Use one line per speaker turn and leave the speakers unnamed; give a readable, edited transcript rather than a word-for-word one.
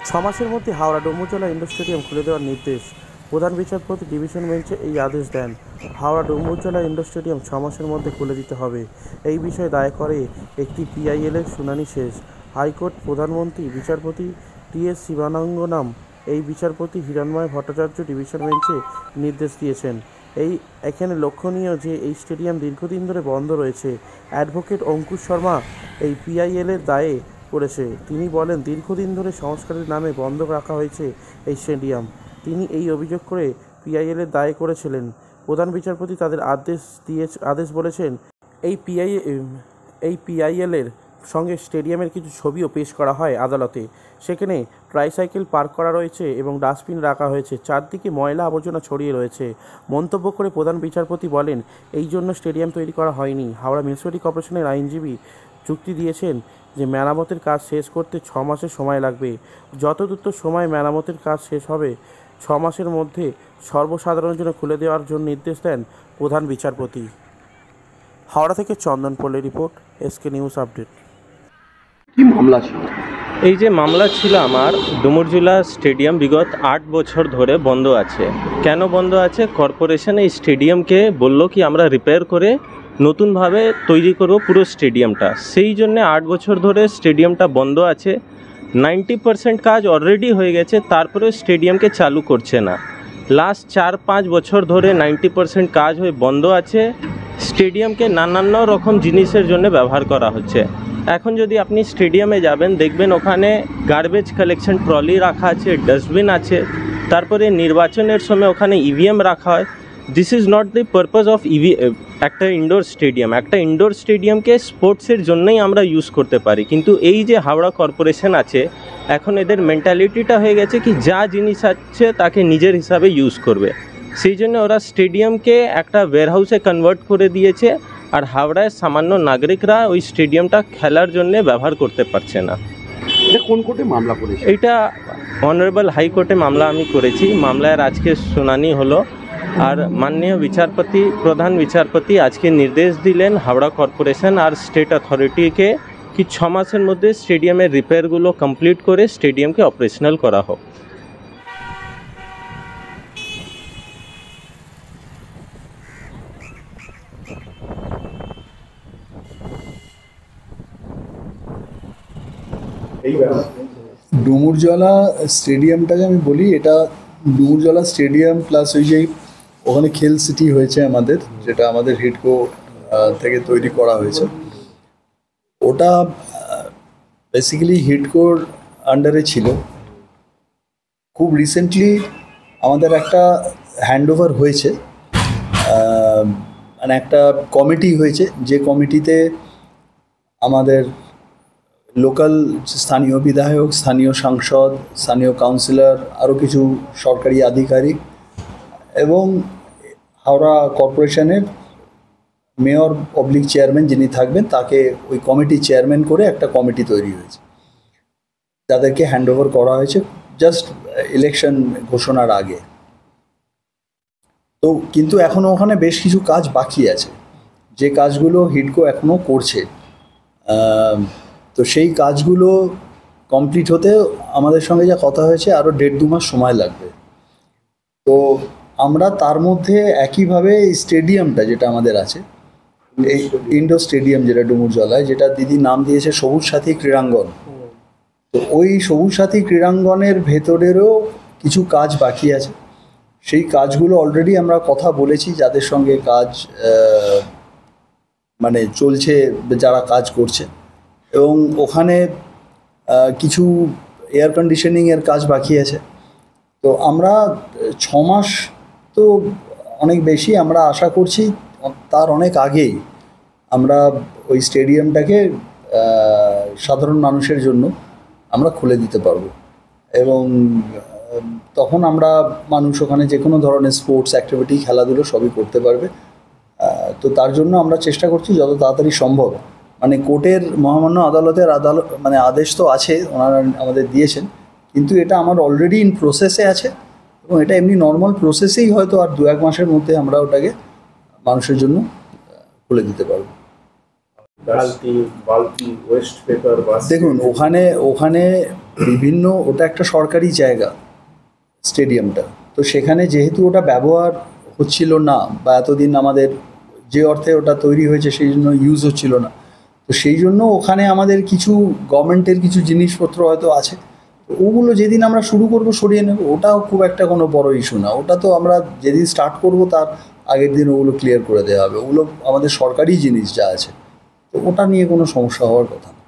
ছমাসের মধ্যে Howrah Dumurjala indoor stadium খুলে দেওয়ার নির্দেশ। প্রধান বিচারপতি ডিভিশন বেঞ্চে এই আদেশ দেন। হাওড়া ডুমুরজলা ইন্ডোর স্টেডিয়াম 6 মাসের মধ্যে খুলে দিতে হবে। এই বিষয়ে দায়ের করে একটি পিআইএলের শুনানি শেষ। হাইকোর্ট প্রধানমন্ত্রী বিচারপতি টি.এস. শিবানন্দনম এই বিচারপতি হিরণময় ভট্টাচার্য ডিভিশন বেঞ্চে নির্দেশ দিয়েছেন। এখানে লক্ষণীয় যে এই স্টেডিয়াম দীর্ঘদিন ধরে বন্ধ রয়েছে। অ্যাডভোকেট অঙ্কুশ শর্মা এই পিআইএলের দায়ে করেছে। তিনি বলেন, দীর্ঘদিন ধরে সংস্কারের নামে বন্ধ রাখা হয়েছে এই স্টেডিয়াম। তিনি এই অভিযোগ করে পিআইএলের দায়ে করেছিলেন। প্রধান বিচারপতি তাদের আদেশ বলেছেন, এই পিআইএলের সঙ্গে স্টেডিয়ামের কিছু ছবিও পেশ করা হয় আদালতে। সেখানে ট্রাইসাইকেল পার্ক করা রয়েছে এবং ডাস্টবিন রাখা হয়েছে। চারদিকে ময়লা আবর্জনা ছড়িয়ে রয়েছে। মন্তব্য করে প্রধান বিচারপতি বলেন, এই জন্য স্টেডিয়াম তৈরি করা হয়নি। হাওড়া মিউনিসিপ্যালিটি কর্পোরেশনের আইনজীবী যুক্তি দিয়েছেন যে মেরামতের কাজ শেষ করতে 6 মাসের সময় লাগবে। যত দ্রুত সময় মেরামতের কাজ শেষ হবে 6 মাসের মধ্যে সর্বসাধারণের জন্য খুলে দেওয়ার জন্য নির্দেশ দেন প্রধান বিচারপতি। হাওড়া থেকে চন্দন পল্লী রিপোর্ট, এসকে নিউজ আপডেট।
কি মামলা ছিল?
এই যে মামলা ছিল আমার, ডুমুরজলা স্টেডিয়াম বিগত 8 বছর ধরে বন্ধ আছে। কেন বন্ধ আছে? কর্পোরেশন এই স্টেডিয়ামকে বললো কি আমরা রিপেয়ার করে নতুনভাবে তৈরি করব পুরো স্টেডিয়ামটা। সেই জন্য 8 বছর ধরে স্টেডিয়ামটা বন্ধ আছে। 90% কাজ অলরেডি হয়ে গেছে, তারপরে স্টেডিয়ামকে চালু করছে না। লাস্ট 4-5 বছর ধরে 90% কাজ হয়ে বন্ধ আছে। স্টেডিয়ামকে নানান রকম জিনিসের জন্য ব্যবহার করা হচ্ছে। এখন যদি আপনি স্টেডিয়ামে যাবেন, দেখবেন ওখানে গার্বেজ কালেকশন ট্রলি রাখা আছে, ডাস্টবিন আছে। তারপরে নির্বাচনের সময় ওখানে ইভিএম রাখা হয়। This is not the purpose of একটা ইনডোর স্টেডিয়াম। একটা ইনডোর স্টেডিয়ামকে স্পোর্টসের জন্যই আমরা ইউজ করতে পারি, কিন্তু এই যে হাওড়া কর্পোরেশন আছে, এখন এদের মেন্টালিটিটা হয়ে গেছে কি যা জিনিস আছে তাকে নিজের হিসাবে ইউজ করবে। সেই জন্য ওরা স্টেডিয়ামকে একটা ওয়্যারহাউসে কনভার্ট করে দিয়েছে, আর হাওড়ায় সামান্য নাগরিকরা ওই স্টেডিয়ামটা খেলার জন্য ব্যবহার করতে পারছে না।
এটা কোন কোর্টে মামলা করেছে?
এইটা অনারেবল হাইকোর্টে মামলা আমি করেছি। মামলার আজকে শুনানি হলো, আর মাননীয় বিচারপতি, প্রধান বিচারপতি আজকে নির্দেশ দিলেন হাওড়া কর্পোরেশন আর স্টেট অথরিটিকে কি 6 মাসের মধ্যে স্টেডিয়ামের রিপেয়ারগুলো কমপ্লিট করে স্টেডিয়ামকে অপারেশনাল করা হোক।
ডুমুরজলা স্টেডিয়ামটাকে আমি বলি, এটা ডুমুরজলা স্টেডিয়াম প্লাস ওই যে ওখানে খেল সিটি হয়েছে আমাদের, যেটা আমাদের হিডকো থেকে তৈরি করা হয়েছে। ওটা বেসিক্যালি হিডকোর আন্ডারে ছিল। খুব রিসেন্টলি আমাদের একটা হ্যান্ডওভার হয়েছে, মানে একটা কমিটি হয়েছে, যে কমিটিতে আমাদের লোকাল স্থানীয় বিধায়ক, স্থানীয় সাংসদ, স্থানীয় কাউন্সিলর, আরও কিছু সরকারি আধিকারিক এবং হাওড়া কর্পোরেশনের মেয়র পাবলিক চেয়ারম্যান যিনি থাকবেন তাকে ওই কমিটির চেয়ারম্যান করে একটা কমিটি তৈরি হয়েছে, যাদেরকে হ্যান্ডওভার করা হয়েছে জাস্ট ইলেকশন ঘোষণার আগে। তো কিন্তু এখনও ওখানে বেশ কিছু কাজ বাকি আছে, যে কাজগুলো হিডকো এখনও করছে। তো সেই কাজগুলো কমপ্লিট হতে আমাদের সঙ্গে যা কথা হয়েছে আরও 1.5-2 মাস সময় লাগবে। তো আমরা তার মধ্যে একইভাবে স্টেডিয়ামটা যেটা আমাদের আছে, এই ইনডোর স্টেডিয়াম যেটা ডুমুরজলায়, যেটা দিদি নাম দিয়েছে সবুজ সাথী ক্রীড়াঙ্গন, তো ওই সবুজ সাথী ক্রীড়াঙ্গনের ভেতরেরও কিছু কাজ বাকি আছে। সেই কাজগুলো অলরেডি আমরা কথা বলেছি যাদের সঙ্গে কাজ মানে চলছে, যারা কাজ করছে, এবং ওখানে কিছু এয়ার কন্ডিশনিংয়ের কাজ বাকি আছে। তো আমরা 6 মাস তো অনেক বেশি, আমরা আশা করছি তার অনেক আগেই আমরা ওই স্টেডিয়ামটাকে সাধারণ মানুষের জন্য আমরা খুলে দিতে পারবো, এবং তখন আমরা মানুষ ওখানে যে কোনো ধরনের স্পোর্টস অ্যাক্টিভিটি, খেলাধুলো সবই করতে পারবে। তো তার জন্য আমরা চেষ্টা করছি যত তাড়াতাড়ি সম্ভব, মানে কোর্টের মহামান্য আদালতের মানে আদেশ তো আছে, ওনারা আমাদের দিয়েছেন, কিন্তু এটা আমার অলরেডি ইন প্রসেসে আছে, এবং এটা এমনি নর্মাল প্রসেসেই হয়তো আর 2-1 মাসের মধ্যে আমরা ওটাকে মানুষের জন্য খুলে দিতে পারবো। দেখুন ওখানে ওটা একটা সরকারি জায়গা স্টেডিয়ামটা, তো সেখানে যেহেতু ওটা ব্যবহার হচ্ছিল না বা এতদিন আমাদের যে অর্থে ওটা তৈরি হয়েছে সেই জন্য ইউজ হচ্ছিল না, তো সেই জন্য ওখানে আমাদের কিছু গভর্নমেন্টের কিছু জিনিসপত্র হয়তো আছে, তো ওগুলো যেদিন আমরা শুরু করব সরিয়ে নেব, ওটাও খুব একটা কোনো বড় ইস্যু না। ওটা তো আমরা যেদিন স্টার্ট করব তার আগের দিন ওগুলো ক্লিয়ার করে দেওয়া হবে, ওগুলো আমাদের সরকারি জিনিস যা আছে, তো ওটা নিয়ে কোনো সমস্যা হওয়ার কথা না।